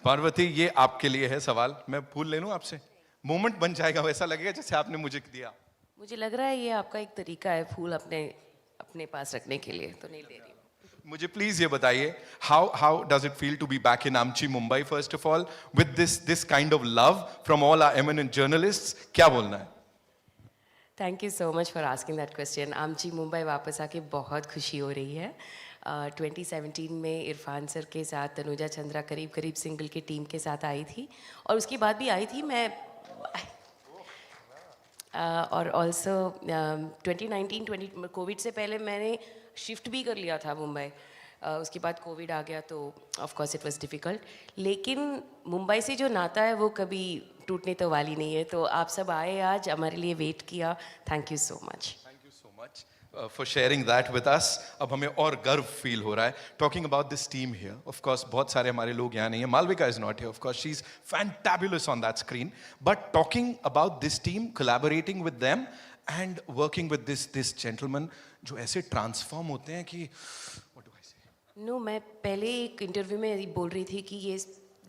पार्वती, ये आपके लिए है सवाल, मैं फूल ले लूं आपसे? मोमेंट बन जाएगा, वैसा लगेगा जैसे आपने मुझे दिया। मुझे लग रहा है ये आपका एक तरीका है फूल अपने अपने पास रखने के लिए, तो नहीं ले रही हूँ। मुझे प्लीज ये बताइए, how does it feel to be back in आमची Mumbai first of all with this kind of love from all our eminent journalists? क्या बोलना है? Thank you so much for asking that question. आमची मुंबई वापस आके बहुत खुशी हो रही है। 2017 में इरफान सर के साथ तनुजा चंद्रा करीब करीब सिंगल की टीम के साथ आई थी, और उसके बाद भी आई थी मैं। और ऑल्सो 2019 कोविड से पहले मैंने शिफ्ट भी कर लिया था मुंबई। उसके बाद कोविड आ गया तो of course it was difficult, लेकिन मुंबई से जो नाता है वो कभी टूटने तो वाली नहीं है। तो आप सब आए आज, हमारे लिए वेट किया, thank you so much. Thank you so much for sharing that with us. अब हमें और गर्व फील हो रहा है talking about this team here. Of course बहुत सारे हमारे लोग यहाँ नहीं है, Malvika is not here, of course she is fantabulous on that screen, but talking about this team, collaborating with them and working with this gentleman जो ऐसे transform होते हैं कि व्हाट डू आई से। नो, मैं पहले एक इंटरव्यू में बोल रही थी कि ये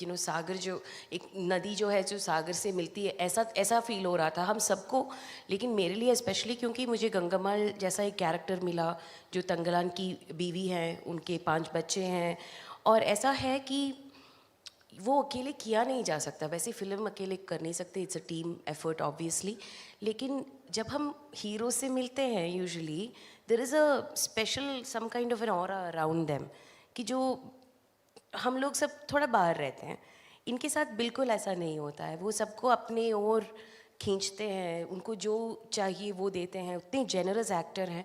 सागर जो एक नदी जो है जो सागर से मिलती है, ऐसा ऐसा फील हो रहा था हम सबको। लेकिन मेरे लिए स्पेशली क्योंकि मुझे गंगामाल जैसा एक कैरेक्टर मिला, जो तंगलान की बीवी हैं, उनके 5 बच्चे हैं, और ऐसा है कि वो अकेले किया नहीं जा सकता। वैसे फिल्म अकेले कर नहीं सकते, it's a team effort obviously. लेकिन जब हम हीरो से मिलते हैं usually there is a special some kind of an aura around them, कि जो हम लोग सब थोड़ा बाहर रहते हैं। इनके साथ बिल्कुल ऐसा नहीं होता है, वो सबको अपने ओर खींचते हैं, उनको जो चाहिए वो देते हैं, उतने जेनरस एक्टर हैं।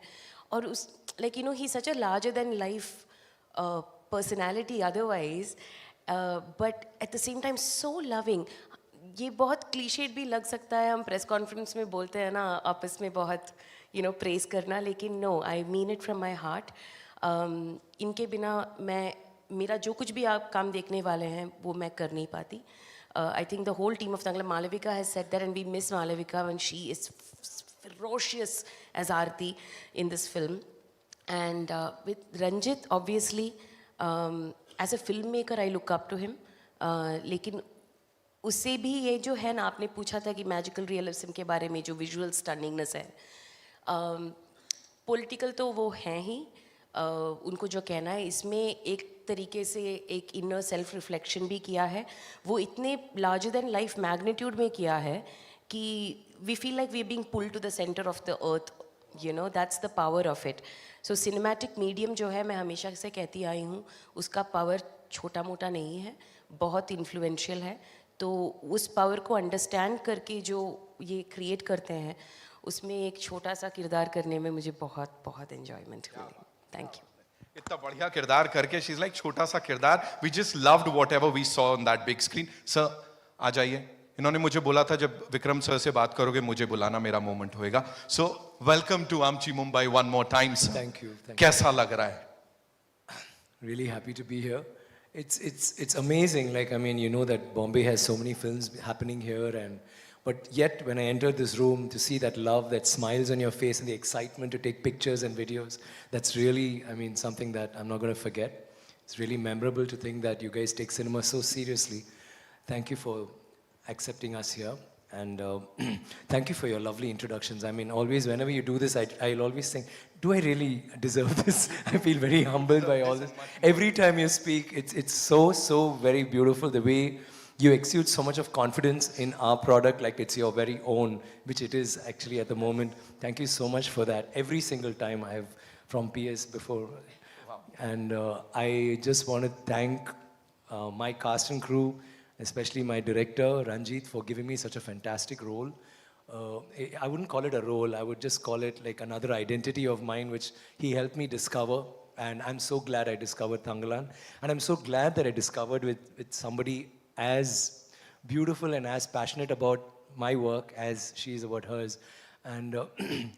और उस like he such a larger than life personality otherwise, but at the same time so loving. ये बहुत क्लीशेड भी लग सकता है, हम प्रेस कॉन्फ्रेंस में बोलते हैं ना आपस में बहुत प्रेस करना, लेकिन no, I mean it from my heart. इनके बिना मेरा जो कुछ भी आप काम देखने वाले हैं वो मैं कर नहीं पाती। I think the whole team of Tangla, Malvika has said that and we miss Malvika when she is ferocious as Aarti in this film. And with Ranjit, obviously, as a filmmaker, I look up to him. लेकिन उससे भी ये जो है ना, आपने पूछा था कि मैजिकल रियलिज्म के बारे में, जो विजुअल स्टनिंगनेस है, पॉलिटिकल तो वो हैं ही। उनको जो कहना है, इसमें एक तरीके से एक इनर सेल्फ रिफ्लेक्शन भी किया है। वो इतने लार्जर देन लाइफ मैग्नीट्यूड में किया है कि we feel like we are being pulled to the centre of the earth, that's the power of it. So cinematic medium जो है, मैं हमेशा से कहती आई हूँ, उसका पावर छोटा मोटा नहीं है, बहुत इन्फ्लुएंशियल है। तो उस पावर को अंडरस्टैंड करके जो ये क्रिएट करते हैं, उसमें एक छोटा सा किरदार करने में मुझे बहुत बहुत एंजॉयमेंट मिली। Thank you. इतना बढ़िया किरदार करके, शी इज लाइक छोटा सा किरदार, we just loved whatever we saw on that big screen. Sir आ जाइए। इन्होंने मुझे बोला था जब विक्रम सर से बात करोगे मुझे बुलाना, मेरा मोमेंट होएगा। सो वेलकम टू आमची Mumbai one more time sir. Thank you. कैसा लग रहा है? Really happy to be here. It's amazing. Like, I mean, you know that Bombay has so many films happening here, but yet when I entered this room to see that love, that smiles on your face, and the excitement to take pictures and videos, that's really, I mean, something that I'm not going to forget. It's really memorable to think that you guys take cinema so seriously. Thank you for accepting us here. And thank you for your lovely introductions. I mean, always, whenever you do this, I'll always think, do I really deserve this? I feel very humbled by all this. Every time you speak, it's so very beautiful, the way you exude so much of confidence in our product, like it's your very own, which it is actually at the moment. Thank you so much for that. Every single time I have from PS before. Wow. And I just want to thank my cast and crew, especially my director, Ranjit, for giving me such a fantastic role. I wouldn't call it a role, I would just call it like another identity of mine, which he helped me discover. And I'm so glad I discovered Thangalan. And I'm so glad that I discovered with somebody as beautiful and as passionate about my work as she is about hers. And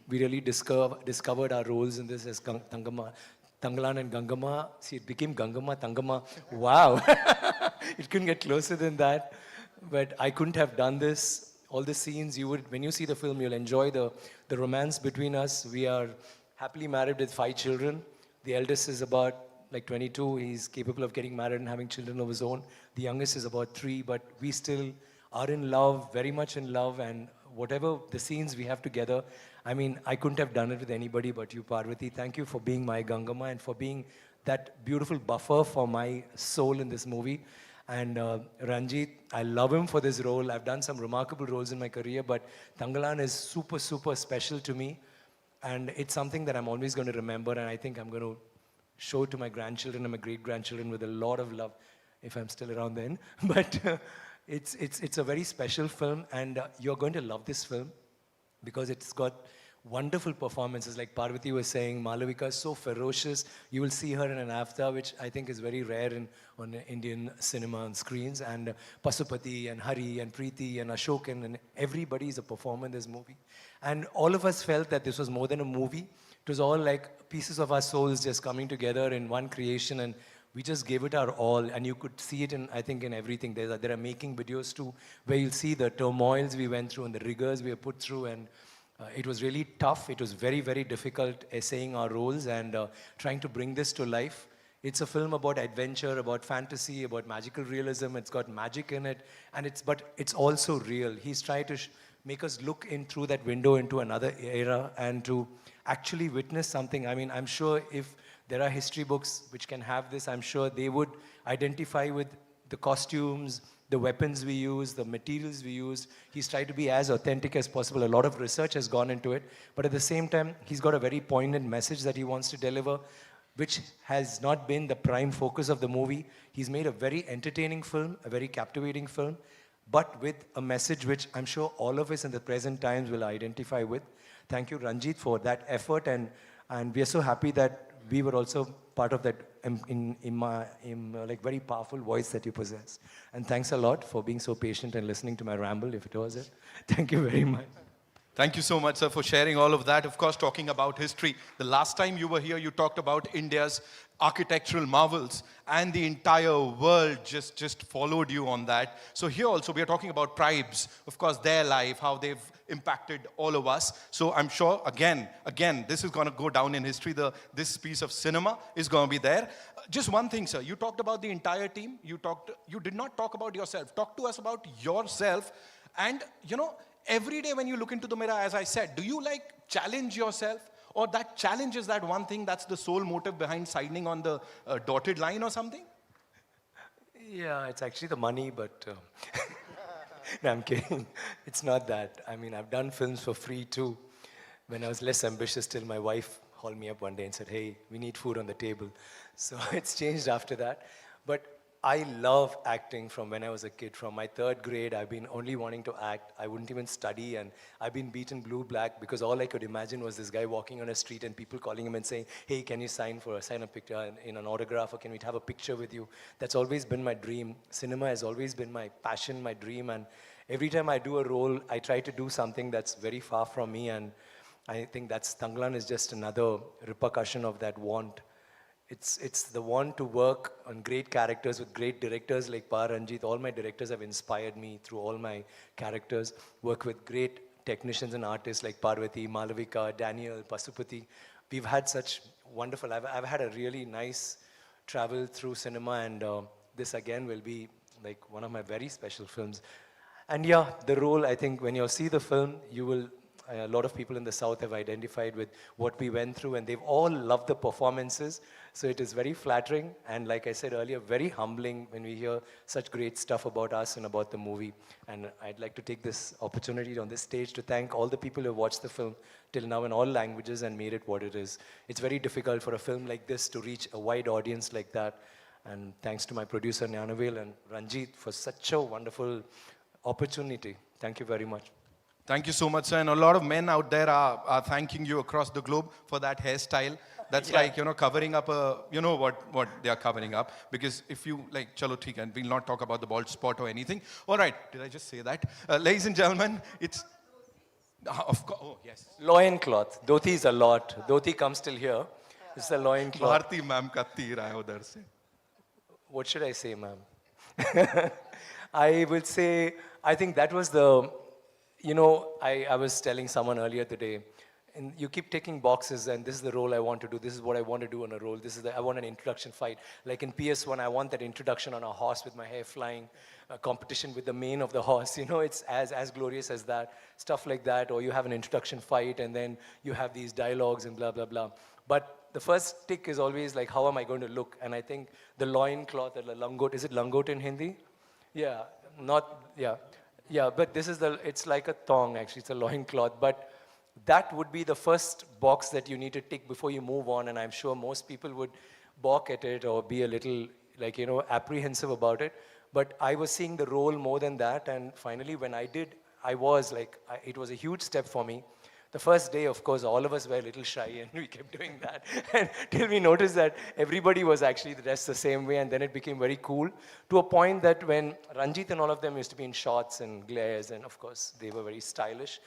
we really discovered our roles in this as Thangalan and Gangama. See, it became Gangama, Tangama. Wow. It couldn't get closer than that. But I couldn't have done this. All the scenes, when you see the film, you'll enjoy the romance between us. We are happily married with 5 children. The eldest is about like 22. He's capable of getting married and having children of his own. The youngest is about 3, but we still are in love, very much in love, and whatever the scenes we have together, I mean, I couldn't have done it with anybody but you, Parvati. Thank you for being my Gangama and for being that beautiful buffer for my soul in this movie. And Ranjit, I love him for this role. I've done some remarkable roles in my career, but Tangalan is super, super special to me. And it's something that I'm always going to remember, and I think I'm going to show it to my grandchildren and my great-grandchildren with a lot of love, if I'm still around then. But it's a very special film, and you're going to love this film because it's got wonderful performances. Like Parvati was saying, Malavika is so ferocious. You will see her in an avatar, which I think is very rare on Indian cinema on screens. And Pasupati and Hari and Preeti and Ashokan and everybody is a performer in this movie. And all of us felt that this was more than a movie. It was all like pieces of our souls just coming together in one creation, and we just gave it our all. And you could see it in, I think, in everything. There are making videos too, where you'll see the turmoils we went through and the rigors we were put through. And it was really tough. It was very, very difficult essaying our roles and trying to bring this to life. It's a film about adventure, about fantasy, about magical realism. It's got magic in it, and but it's also real. He's tried to make us look in through that window into another era and to actually witness something. I mean, I'm sure if there are history books which can have this, I'm sure they would identify with the costumes, the weapons we use, the materials we use. He's tried to be as authentic as possible. A lot of research has gone into it, but at the same time, he's got a very poignant message that he wants to deliver, which has not been the prime focus of the movie. He's made a very entertaining film, a very captivating film, but with a message which I'm sure all of us in the present times will identify with. Thank you, Ranjit, for that effort, and we are so happy that we were also part of that like very powerful voice that you possess. And thanks a lot for being so patient and listening to my ramble, if it was it. Thank you very much. Thank you so much, sir, for sharing all of that. Of course, talking about history. The last time you were here, you talked about India's architectural marvels, and the entire world just followed you on that. So here also, we are talking about tribes, of course, their life, how they've impacted all of us. So I'm sure, again, this is going to go down in history. This piece of cinema is going to be there. Just one thing, sir. You talked about the entire team. You did not talk about yourself. Talk to us about yourself. And, every day when you look into the mirror, as I said, do you challenge yourself? Or that challenge is that one thing that's the sole motive behind signing on the dotted line or something? Yeah, it's actually the money, but no, I'm kidding. It's not that. I mean, I've done films for free too. When I was less ambitious, till my wife called me up one day and said, hey, we need food on the table. So it's changed after that. But I love acting from when I was a kid. From my 3rd grade, I've been only wanting to act. I wouldn't even study, and I've been beaten blue, black, because all I could imagine was this guy walking on a street and people calling him and saying, hey, can you sign a picture in an autograph, or can we have a picture with you? That's always been my dream. Cinema has always been my passion, my dream, and every time I do a role, I try to do something that's very far from me, and I think Tangalan is just another repercussion of that want. It's the want to work on great characters with great directors like Ranjit. All my directors have inspired me through all my characters. Work with great technicians and artists like Parvati, Malavika, Daniel, Pasupati. We've had such wonderful, I've had a really nice travel through cinema, and this again will be like one of my very special films. And yeah, the role, I think when you see the film, you will, a lot of people in the South have identified with what we went through, and they've all loved the performances. So it is very flattering, and like I said earlier, very humbling when we hear such great stuff about us and about the movie. And I'd like to take this opportunity on this stage to thank all the people who have watched the film till now in all languages and made it what it is. It's very difficult for a film like this to reach a wide audience like that. And thanks to my producer, Nyanavel, and Ranjit for such a wonderful opportunity. Thank you very much. Thank you so much, sir. And a lot of men out there are thanking you across the globe for that hairstyle. That's covering up what they are covering up. Because if you chalo theek hai, we'll not talk about the bald spot or anything. All right, did I just say that? Ladies and gentlemen, it's, of course, oh yes. Loin cloth. Dhoti is a lot. Dhoti comes till here. It's the loin cloth. Bharti ma'am ka teer aaya udhar se. What should I say, ma'am? I would say, I think that was the, I was telling someone earlier today, and you keep ticking boxes, and this is the role I want to do, this is what I want to do on a role, I want an introduction fight. Like in PS1, I want that introduction on a horse with my hair flying, a competition with the mane of the horse, it's as glorious as that, stuff like that, or you have an introduction fight, and then you have these dialogues and blah, blah, blah. But the first tick is always like, how am I going to look? And I think the loincloth, or the langot, is it langot in Hindi? Yeah, yeah, but it's like a thong actually, it's a loincloth, but that would be the first box that you need to tick before you move on, and I'm sure most people would balk at it or be a little, like, apprehensive about it. But I was seeing the role more than that, and finally when I did, it was a huge step for me. The first day, of course, all of us were a little shy, and we kept doing that until we noticed that everybody was actually dressed the same way, and then it became very cool, to a point that when Ranjit and all of them used to be in shorts and glares, and of course they were very stylish,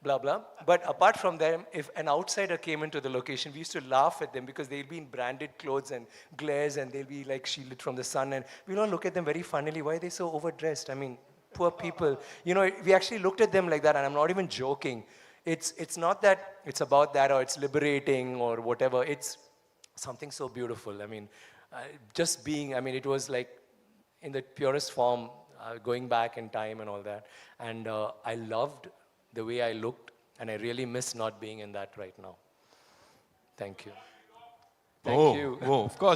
blah, blah. But apart from them, if an outsider came into the location, we used to laugh at them because they'll be in branded clothes and glares, and they'll be like shielded from the sun, and we'll all look at them very funnily. Why are they so overdressed? I mean, poor people. We actually looked at them like that, and I'm not even joking. It's not that it's about that or it's liberating or whatever. It's something so beautiful. I mean, just being, it was like in the purest form, going back in time and all that. And I loved the way I looked, and I really miss not being in that right now. Thank you. Thank you. Oh, of course.